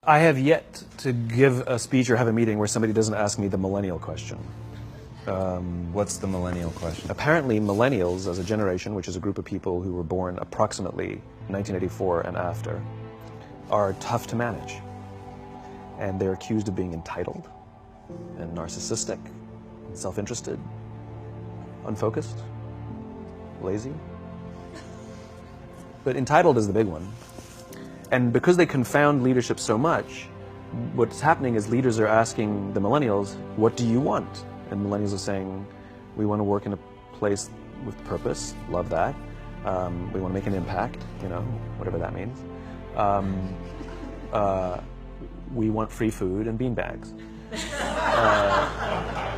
I have yet to give a speech or have a meeting where somebody doesn't ask me the millennial question. What's the millennial question? Apparently, millennials as a generation, which is a group of people who were born approximately 1984 and after, are tough to manage. And they're accused of being entitled and narcissistic, and self-interested, unfocused, lazy. But entitled is the big one. And because they confound leadership so much, what's happening is leaders are asking the millennials, what do you want? And millennials are saying, we want to work in a place with purpose, love that. We want to make an impact, you know, whatever that means. We want free food and beanbags.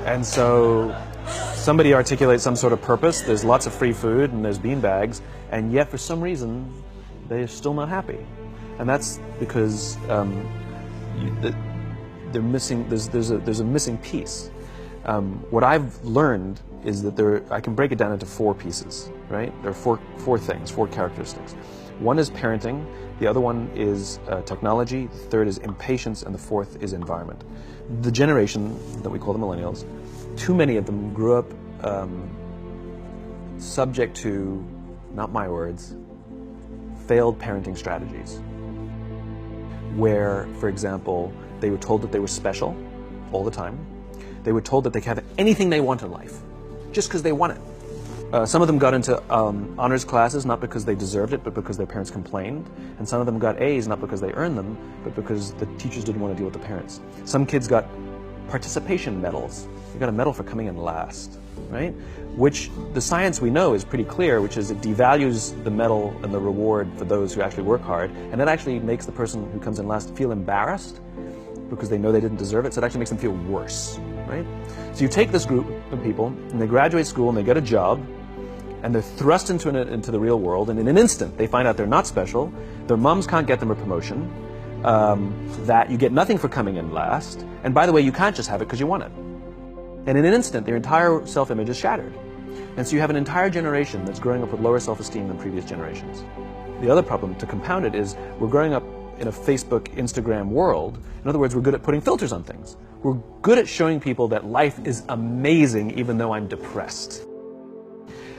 And so somebody articulates some sort of purpose, there's lots of free food and there's beanbags, and yet for some reason, they're still not happy. And that's because they're missing, there's a missing piece. What I've learned is that I can break it down into four pieces, right? There are four things, four characteristics. One is parenting, the other one is technology, the third is impatience, and the fourth is environment. The generation that we call the millennials, too many of them grew up subject to, not my words, failed parenting strategies. Where, for example, they were told that they were special all the time. They were told that they could have anything they want in life, just because they want it. Some of them got into honors classes, not because they deserved it, but because their parents complained. And some of them got A's, not because they earned them, but because the teachers didn't want to deal with the parents. Some kids got participation medals. You got a medal for coming in last, right? Which the science we know is pretty clear, which is it devalues the medal and the reward for those who actually work hard, and it actually makes the person who comes in last feel embarrassed because they know they didn't deserve it, so it actually makes them feel worse, right? So you take this group of people, and they graduate school, and they get a job, and they're thrust into the real world, and in an instant, they find out they're not special, their moms can't get them a promotion, that you get nothing for coming in last, and by the way, you can't just have it because you want it. And in an instant, their entire self-image is shattered. And so you have an entire generation that's growing up with lower self-esteem than previous generations. The other problem, to compound it, is we're growing up in a Facebook, Instagram world. In other words, we're good at putting filters on things. We're good at showing people that life is amazing even though I'm depressed.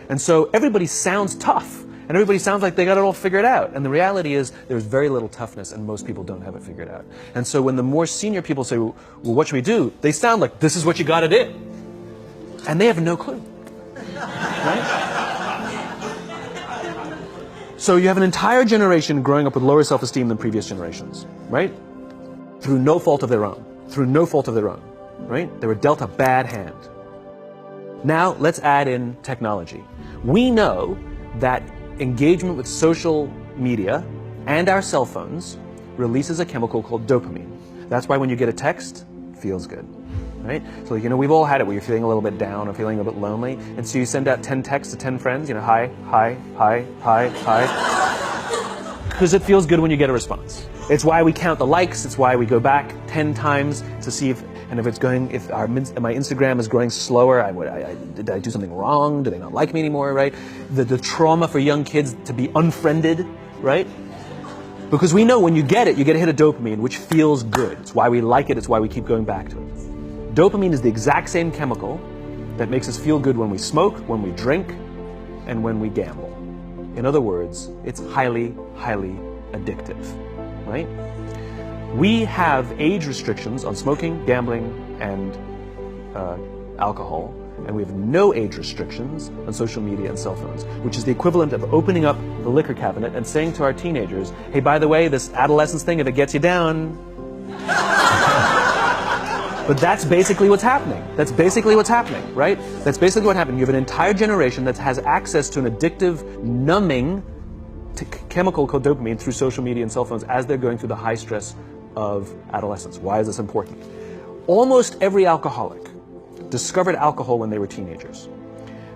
And so everybody sounds tough, and everybody sounds like they got it all figured out. And the reality is there's very little toughness, and most people don't have it figured out. And so when the more senior people say, well, what should we do? They sound like, this is what you got to do. And they have no clue. Right? So you have an entire generation growing up with lower self-esteem than previous generations, right? Through no fault of their own. Through no fault of their own, right? They were dealt a bad hand. Now let's add in technology. We know that engagement with social media and our cell phones releases a chemical called dopamine. That's why when you get a text, it feels good. Right? So, you know, we've all had it where you're feeling a little bit down or feeling a bit lonely, and so you send out 10 texts to 10 friends, you know, hi, hi, hi, hi, hi. Because it feels good when you get a response. It's why we count the likes, it's why we go back 10 times to see if my Instagram is growing slower, did I do something wrong? Do they not like me anymore, right? The trauma for young kids to be unfriended, right? Because we know when you get it, you get a hit of dopamine, which feels good. It's why we like it, it's why we keep going back to it. Dopamine is the exact same chemical that makes us feel good when we smoke, when we drink, and when we gamble. In other words, it's highly, highly addictive, right? We have age restrictions on smoking, gambling, and alcohol, and we have no age restrictions on social media and cell phones, which is the equivalent of opening up the liquor cabinet and saying to our teenagers, hey, by the way, this adolescence thing, if it gets you down... But that's basically what's happening. That's basically what's happening, right? That's basically what happened. You have an entire generation that has access to an addictive, numbing chemical called dopamine through social media and cell phones as they're going through the high stress of adolescence. Why is this important? Almost every alcoholic discovered alcohol when they were teenagers.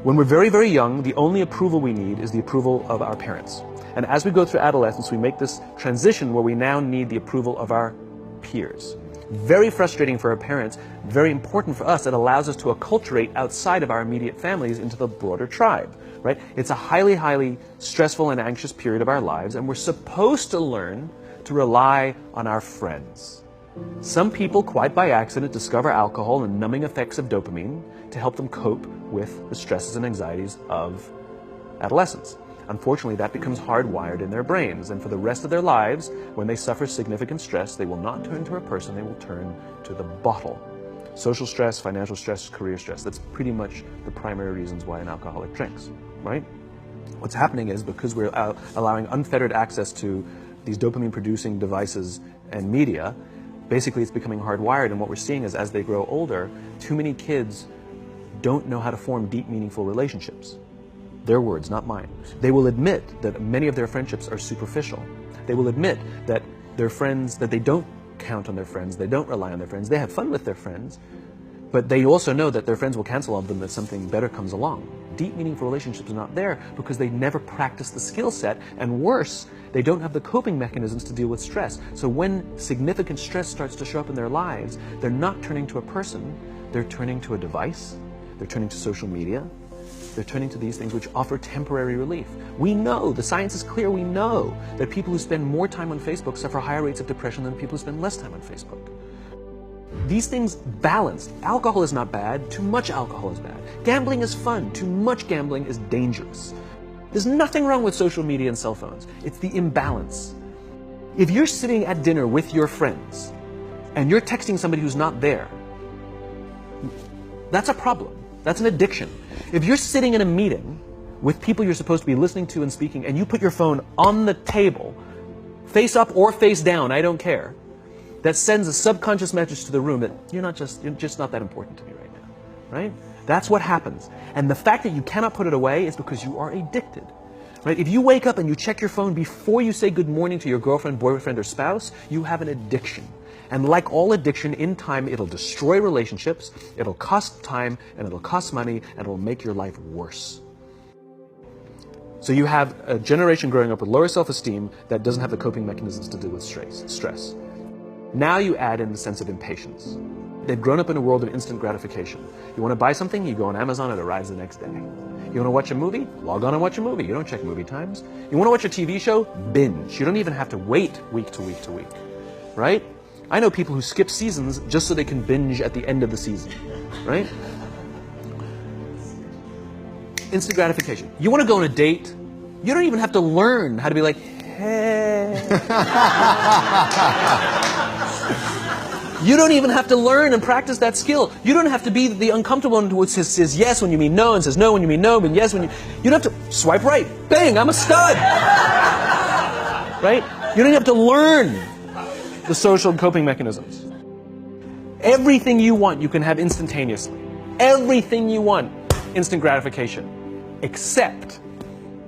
When we're very, very young, the only approval we need is the approval of our parents. And as we go through adolescence, we make this transition where we now need the approval of our peers. Very frustrating for our parents, very important for us. It allows us to acculturate outside of our immediate families into the broader tribe, right? It's a highly, highly stressful and anxious period of our lives, and we're supposed to learn to rely on our friends. Some people, quite by accident, discover alcohol and numbing effects of dopamine to help them cope with the stresses and anxieties of adolescence. Unfortunately, that becomes hardwired in their brains, and for the rest of their lives, when they suffer significant stress, they will not turn to a person, they will turn to the bottle. Social stress, financial stress, career stress, that's pretty much the primary reasons why an alcoholic drinks, right? What's happening is, because we're allowing unfettered access to these dopamine-producing devices and media, basically it's becoming hardwired, and what we're seeing is, as they grow older, too many kids don't know how to form deep, meaningful relationships. Their words, not mine. They will admit that many of their friendships are superficial. They will admit that their friends, that they don't count on their friends, they don't rely on their friends, they have fun with their friends, but they also know that their friends will cancel on them if something better comes along. Deep, meaningful relationships are not there because they never practice the skill set, and worse, they don't have the coping mechanisms to deal with stress. So when significant stress starts to show up in their lives, they're not turning to a person, they're turning to a device, they're turning to social media, they're turning to these things which offer temporary relief. We know, the science is clear, we know that people who spend more time on Facebook suffer higher rates of depression than people who spend less time on Facebook. These things balanced. Alcohol is not bad, too much alcohol is bad. Gambling is fun, too much gambling is dangerous. There's nothing wrong with social media and cell phones. It's the imbalance. If you're sitting at dinner with your friends and you're texting somebody who's not there, that's a problem. That's an addiction. If you're sitting in a meeting with people you're supposed to be listening to and speaking, and you put your phone on the table, face up or face down, I don't care, that sends a subconscious message to the room that you're just not that important to me right now, right? That's what happens. And the fact that you cannot put it away is because you are addicted, right? If you wake up and you check your phone before you say good morning to your girlfriend, boyfriend, or spouse, you have an addiction. And like all addiction, in time, it'll destroy relationships, it'll cost time, and it'll cost money, and it'll make your life worse. So you have a generation growing up with lower self-esteem that doesn't have the coping mechanisms to deal with stress. Now you add in the sense of impatience. They've grown up in a world of instant gratification. You want to buy something, you go on Amazon, it arrives the next day. You want to watch a movie? Log on and watch a movie. You don't check movie times. You want to watch a TV show? Binge. You don't even have to wait week to week to week, right? I know people who skip seasons just so they can binge at the end of the season, right? Instant gratification. You want to go on a date? You don't even have to learn how to be like, hey. You don't even have to learn and practice that skill. You don't have to be the uncomfortable one who says yes when you mean no, and says no when you mean no, and yes when you don't have to swipe right. Bang, I'm a stud. Right? You don't have to learn the social coping mechanisms. Everything you want, you can have instantaneously. Everything you want, instant gratification. Except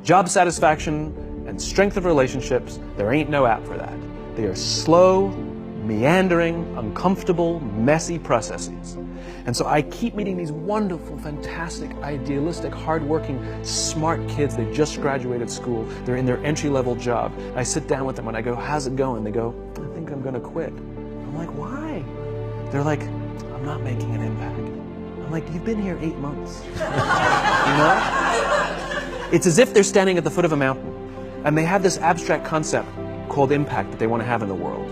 job satisfaction and strength of relationships, there ain't no app for that. They are slow, meandering, uncomfortable, messy processes. And so I keep meeting these wonderful, fantastic, idealistic, hardworking, smart kids. They just graduated school. They're in their entry-level job. I sit down with them and I go, how's it going? They go, I think I'm going to quit. I'm like, why? They're like, I'm not making an impact. I'm like, you've been here 8 months. You know? It's as if they're standing at the foot of a mountain and they have this abstract concept called impact that they want to have in the world,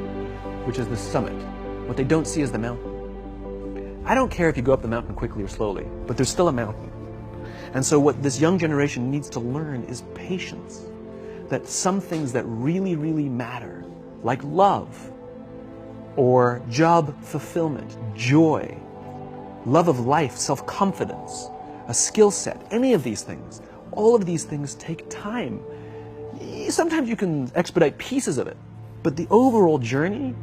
which is the summit. What they don't see is the mountain. I don't care if you go up the mountain quickly or slowly, but there's still a mountain. And so what this young generation needs to learn is patience. That some things that really, really matter, like love, or job fulfillment, joy, love of life, self-confidence, a skill set, any of these things, all of these things take time. Sometimes you can expedite pieces of it, but the overall journey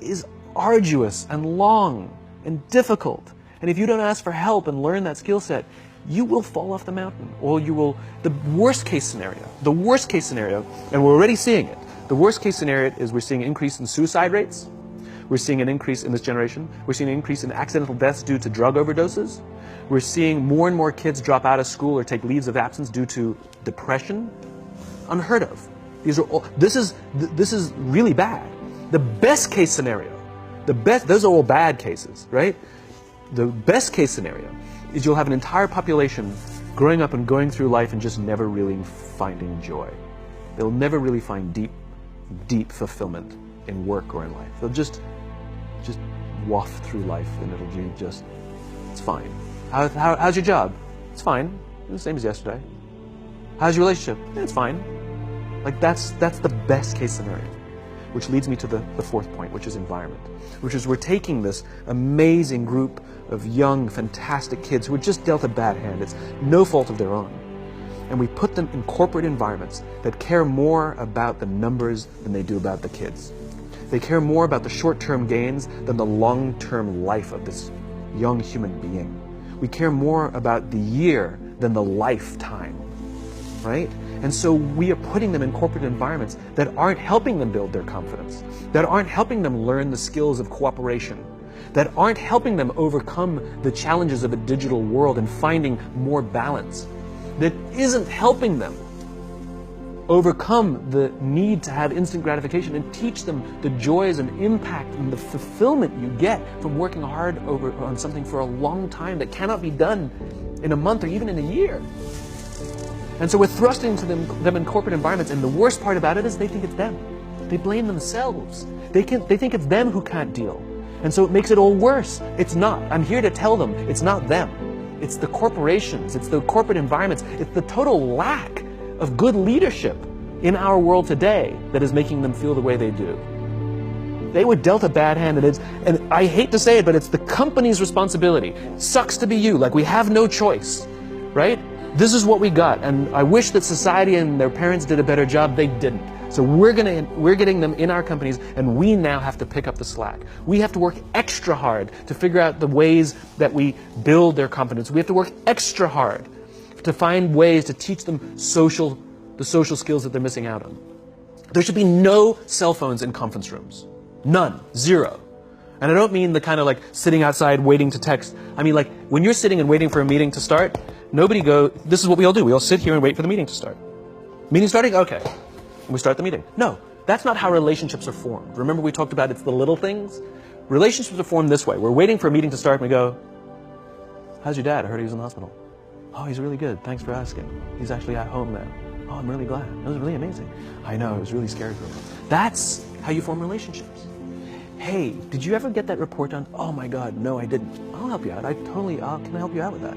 is arduous and long and difficult. And if you don't ask for help and learn that skill set, you will fall off the mountain, or you will, the worst case scenario, and we're already seeing it, the worst case scenario is we're seeing an increase in suicide rates, we're seeing an increase in this generation, we're seeing an increase in accidental deaths due to drug overdoses, we're seeing more and more kids drop out of school or take leaves of absence due to depression. Unheard of. These are all, this is really bad. The best case scenario, those are all bad cases, right? The best case scenario is you'll have an entire population growing up and going through life and just never really finding joy. They'll never really find deep, deep fulfillment in work or in life. They'll just waft through life, and it'll be just, it's fine. How's your job? It's fine. It's the same as yesterday. How's your relationship? It's fine. Like that's the best case scenario. Which leads me to the fourth point, which is environment. Which is we're taking this amazing group of young, fantastic kids who were just dealt a bad hand. It's no fault of their own. And we put them in corporate environments that care more about the numbers than they do about the kids. They care more about the short-term gains than the long-term life of this young human being. We care more about the year than the lifetime, right? And so we are putting them in corporate environments that aren't helping them build their confidence, that aren't helping them learn the skills of cooperation, that aren't helping them overcome the challenges of a digital world and finding more balance, that isn't helping them overcome the need to have instant gratification and teach them the joys and impact and the fulfillment you get from working hard on something for a long time that cannot be done in a month or even in a year. And so we're thrusting to them in corporate environments, and the worst part about it is they think it's them. They blame themselves. They think it's them who can't deal. And so it makes it all worse. It's not. I'm here to tell them it's not them. It's the corporations, it's the corporate environments, it's the total lack of good leadership in our world today that is making them feel the way they do. They were dealt a bad hand, and I hate to say it, but it's the company's responsibility. Sucks to be you, like we have no choice, right? This is what we got, and I wish that society and their parents did a better job. They didn't. So we're getting them in our companies, and we now have to pick up the slack. We have to work extra hard to figure out the ways that we build their confidence. We have to work extra hard to find ways to teach them the social skills that they're missing out on. There should be no cell phones in conference rooms. None. Zero. And I don't mean the kind of like sitting outside waiting to text. I mean like when you're sitting and waiting for a meeting to start, this is what we all do. We all sit here and wait for the meeting to start. Meeting starting? Okay. And we start the meeting. No, that's not how relationships are formed. Remember we talked about it's the little things? Relationships are formed this way. We're waiting for a meeting to start and we go, how's your dad? I heard he was in the hospital. Oh, he's really good. Thanks for asking. He's actually at home now. Oh, I'm really glad. It was really amazing. I know, it was really scary for him. That's how you form relationships. Hey, did you ever get that report done? Oh my God, no, I didn't. I'll help you out. Can I help you out with that?